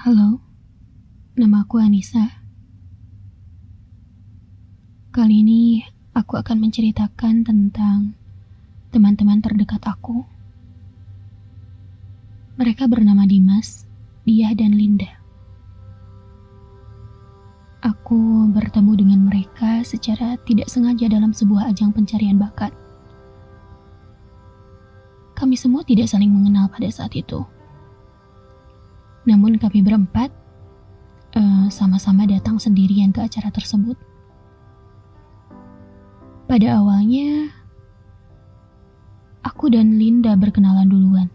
Halo, nama aku Anissa. Kali ini aku akan menceritakan tentang teman-teman terdekat aku. Mereka bernama Dimas, Diah, dan Linda. Aku bertemu dengan mereka secara tidak sengaja dalam sebuah ajang pencarian bakat. Kami semua tidak saling mengenal pada saat itu. Namun kami berempat sama-sama datang sendirian ke acara tersebut. Pada awalnya, aku dan Linda berkenalan duluan.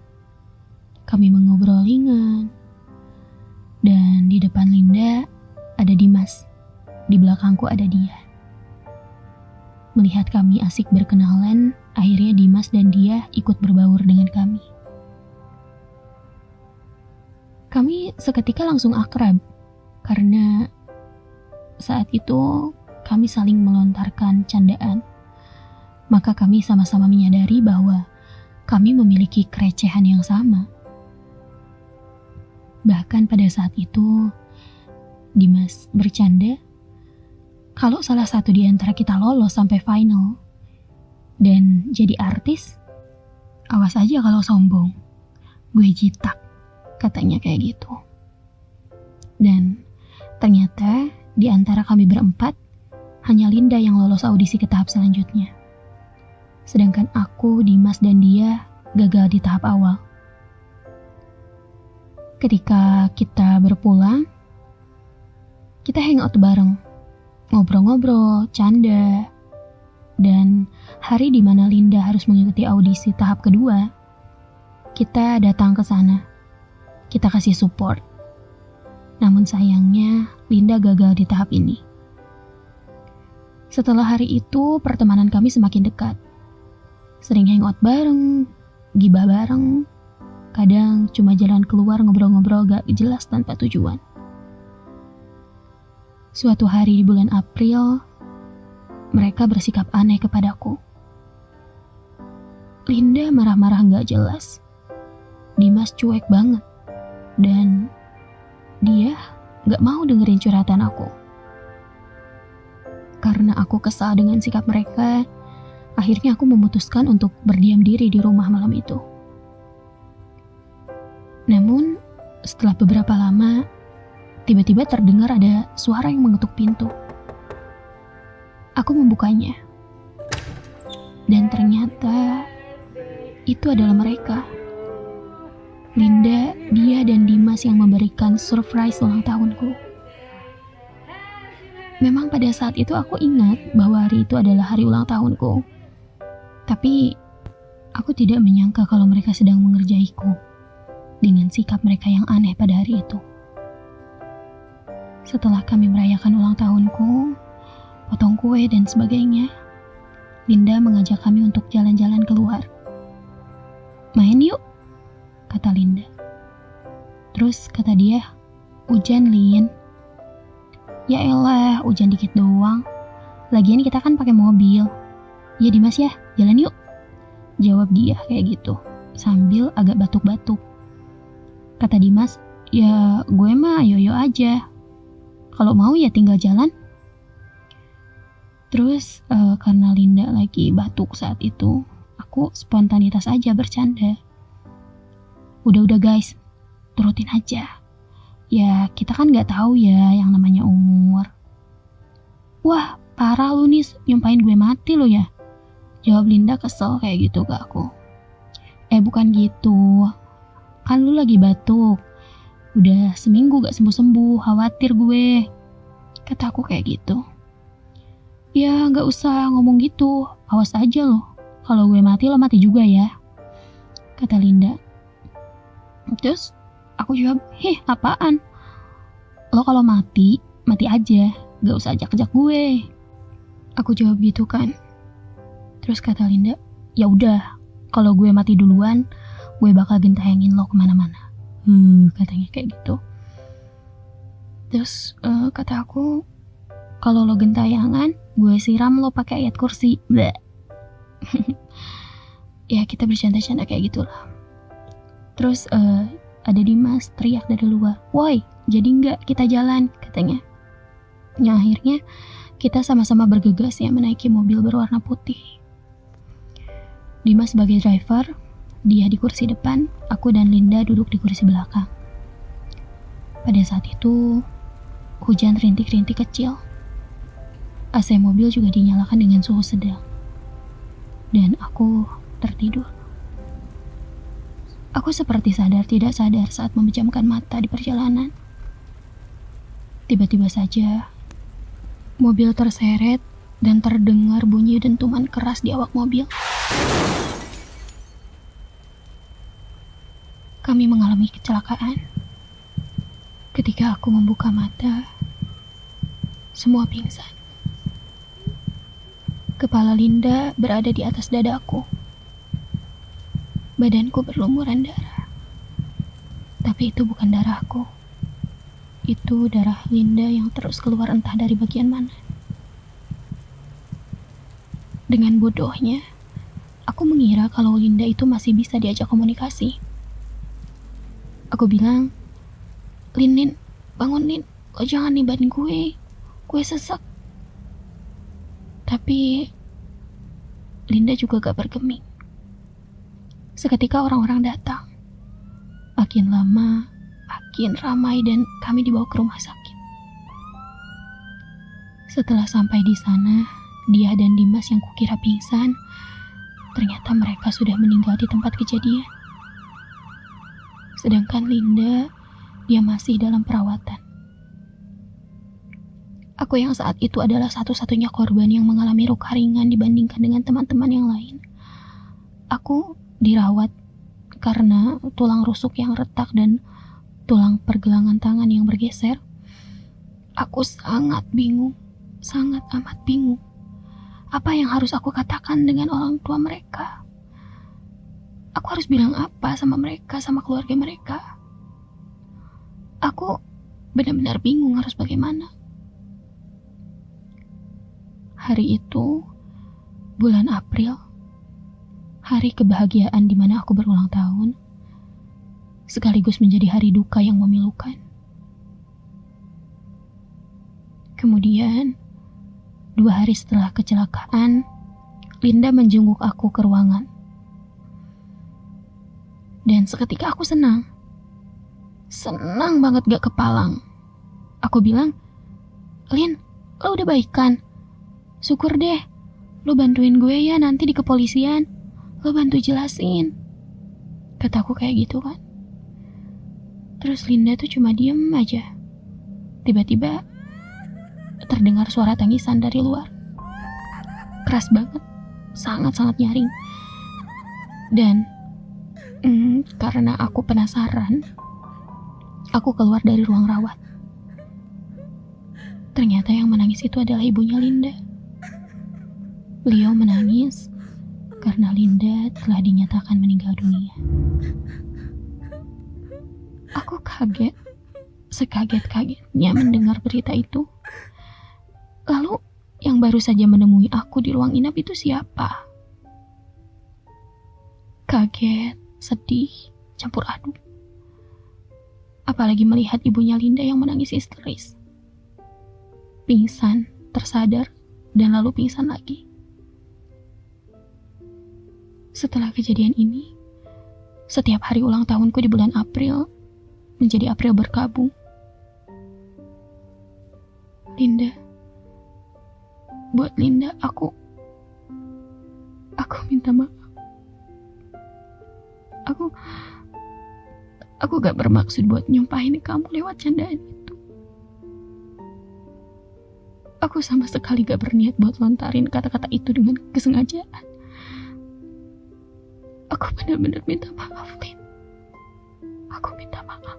Kami mengobrol ringan, dan di depan Linda ada Dimas, di belakangku ada dia. Melihat kami asik berkenalan, akhirnya Dimas dan dia ikut berbaur dengan kami. Kami seketika langsung akrab, karena saat itu kami saling melontarkan candaan. Maka kami sama-sama menyadari bahwa kami memiliki kerecehan yang sama. Bahkan pada saat itu, Dimas bercanda, kalau salah satu di antara kita lolos sampai final dan jadi artis, awas aja kalau sombong, gue jitak, katanya kayak gitu. Dan ternyata di antara kami berempat, hanya Linda yang lolos audisi ke tahap selanjutnya. Sedangkan aku, Dimas, dan dia gagal di tahap awal. Ketika kita berpulang, kita hangout bareng, ngobrol-ngobrol, canda, dan hari di mana Linda harus mengikuti audisi tahap kedua, kita datang ke sana. Kita kasih support. Namun sayangnya, Linda gagal di tahap ini. Setelah hari itu, pertemanan kami semakin dekat. Sering hangout bareng, gibah bareng, kadang cuma jalan keluar ngobrol-ngobrol gak jelas tanpa tujuan. Suatu hari di bulan April, mereka bersikap aneh kepadaku. Linda marah-marah gak jelas. Dimas cuek banget. Dan dia gak mau dengerin curhatan aku. Karena aku kesal dengan sikap mereka, akhirnya aku memutuskan untuk berdiam diri di rumah malam itu. Namun, setelah beberapa lama, tiba-tiba terdengar ada suara yang mengetuk pintu. Aku membukanya. Dan ternyata, itu adalah mereka. Linda, dia, dan Dimas yang memberikan surprise ulang tahunku. Memang pada saat itu aku ingat bahwa hari itu adalah hari ulang tahunku. Tapi, aku tidak menyangka kalau mereka sedang mengerjaiku dengan sikap mereka yang aneh pada hari itu. Setelah kami merayakan ulang tahunku, potong kue dan sebagainya, Linda mengajak kami untuk jalan-jalan keluar. Main yuk, kata Linda. Terus kata dia, hujan Lin. Ya elah, hujan dikit doang. Lagian kita kan pakai mobil. Ya Dimas ya, jalan yuk. Jawab dia kayak gitu, sambil agak batuk-batuk. Kata Dimas, ya gue mah yoyo aja. Kalau mau ya tinggal jalan. Terus karena Linda lagi batuk saat itu, aku spontanitas aja bercanda. Udah guys, turutin aja. Ya kita kan gak tahu ya yang namanya umur. Wah parah lu nih, nyumpahin gue mati lu ya. Jawab Linda kesel kayak gitu ke aku. Bukan gitu. Kan lu lagi batuk. Udah seminggu gak sembuh-sembuh, khawatir gue. Kata aku kayak gitu. Ya gak usah ngomong gitu, awas aja loh. Kalau gue mati lo mati juga ya. Kata Linda. Terus aku jawab, apaan? Lo kalau mati, mati aja. Gak usah ajak-ajak gue. Aku jawab gitu kan. Terus kata Linda, ya udah, kalau gue mati duluan, gue bakal gentayangin lo kemana-mana. Katanya kayak gitu. Terus kata aku, kalau lo gentayangan, gue siram lo pakai ayat kursi. Bleh. Ya kita bercanda-canda kayak gitulah. Terus ada Dimas teriak dari luar, "Woi, jadi nggak kita jalan?" katanya. Yang akhirnya kita sama-sama bergegas ya menaiki mobil berwarna putih. Dimas sebagai driver, dia di kursi depan, aku dan Linda duduk di kursi belakang. Pada saat itu, hujan rintik-rintik kecil. AC mobil juga dinyalakan dengan suhu sedang. Dan aku tertidur. Aku seperti sadar tidak sadar saat memejamkan mata di perjalanan. Tiba-tiba saja, mobil terseret dan terdengar bunyi dentuman keras di awak mobil. Kami mengalami kecelakaan. Ketika aku membuka mata, semua pingsan. Kepala Linda berada di atas dadaku. Badanku berlumuran darah. Tapi itu bukan darahku. Itu darah Linda yang terus keluar entah dari bagian mana. Dengan bodohnya, aku mengira kalau Linda itu masih bisa diajak komunikasi. Aku bilang, Lin, bangun Lin, lo jangan nibatin gue sesak. Tapi Linda juga gak bergeming. Seketika orang-orang datang. Makin lama, makin ramai dan kami dibawa ke rumah sakit. Setelah sampai di sana, dia dan Dimas yang kukira pingsan, ternyata mereka sudah meninggal di tempat kejadian. Sedangkan Linda, dia masih dalam perawatan. Aku yang saat itu adalah satu-satunya korban yang mengalami luka ringan dibandingkan dengan teman-teman yang lain. Aku dirawat karena tulang rusuk yang retak dan tulang pergelangan tangan yang bergeser. Aku sangat bingung, sangat amat bingung. Apa yang harus aku katakan dengan orang tua mereka? Aku harus bilang apa sama mereka, sama keluarga mereka? Aku benar-benar bingung harus bagaimana. Hari itu, bulan April, hari kebahagiaan di mana aku berulang tahun, sekaligus menjadi hari duka yang memilukan. Kemudian, 2 hari setelah kecelakaan, Linda menjenguk aku ke ruangan. Dan seketika aku senang. Senang banget gak kepalang. Aku bilang, Lin, lo udah baikan? Syukur deh, lo bantuin gue ya nanti di kepolisian. Lo bantu jelasin. Kataku kayak gitu kan. Terus Linda tuh cuma diem aja. Tiba-tiba terdengar suara tangisan dari luar. Keras banget, sangat-sangat nyaring. Dan karena aku penasaran, aku keluar dari ruang rawat. Ternyata yang menangis itu adalah ibunya Linda. Beliau menangis karena Linda telah dinyatakan meninggal dunia. Aku kaget, sekaget-kagetnya mendengar berita itu. Lalu yang baru saja menemui aku di ruang inap itu siapa? Kaget, sedih, campur aduk. Apalagi melihat ibunya Linda yang menangis histeris. Pingsan, tersadar, dan lalu pingsan lagi. Setelah kejadian ini, setiap hari ulang tahunku di bulan April menjadi April berkabung. Linda, buat Linda, aku minta maaf. Aku gak bermaksud buat nyumpahin kamu lewat candaan itu. Aku sama sekali gak berniat buat lontarin kata-kata itu dengan kesengajaan. Aku benar-benar minta maaf, Lin. Aku minta maaf.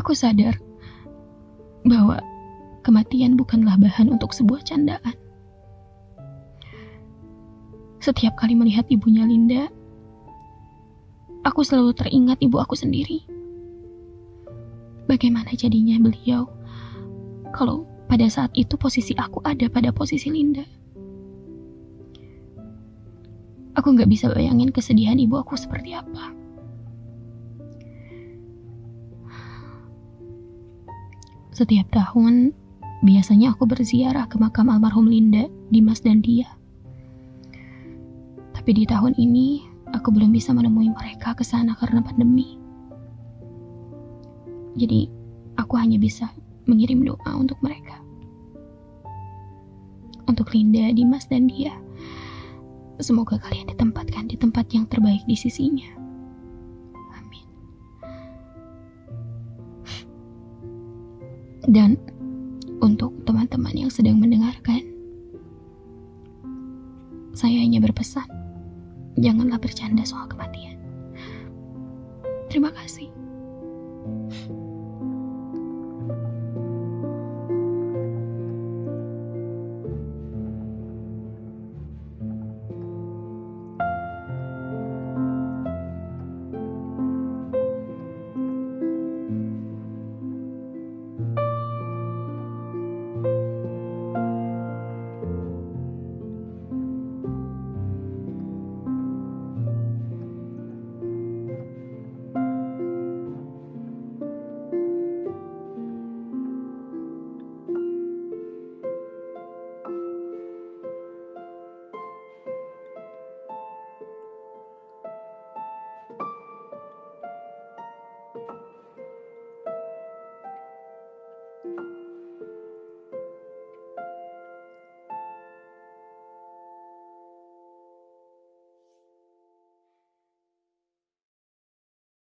Aku sadar bahwa kematian bukanlah bahan untuk sebuah candaan. Setiap kali melihat ibunya Linda, aku selalu teringat ibu aku sendiri. Bagaimana jadinya beliau kalau pada saat itu posisi aku ada pada posisi Linda? Aku gak bisa bayangin kesedihan ibu aku seperti apa. Setiap tahun, biasanya aku berziarah ke makam almarhum Linda, Dimas dan Dia. Tapi di tahun ini, aku belum bisa menemui mereka ke sana karena pandemi. Jadi, aku hanya bisa mengirim doa untuk mereka. Untuk Linda, Dimas, dan Dia. Semoga kalian ditempatkan di tempat yang terbaik di sisinya. Amin. Dan untuk teman-teman yang sedang mendengarkan, saya hanya berpesan, janganlah bercanda soal kematian. Terima kasih.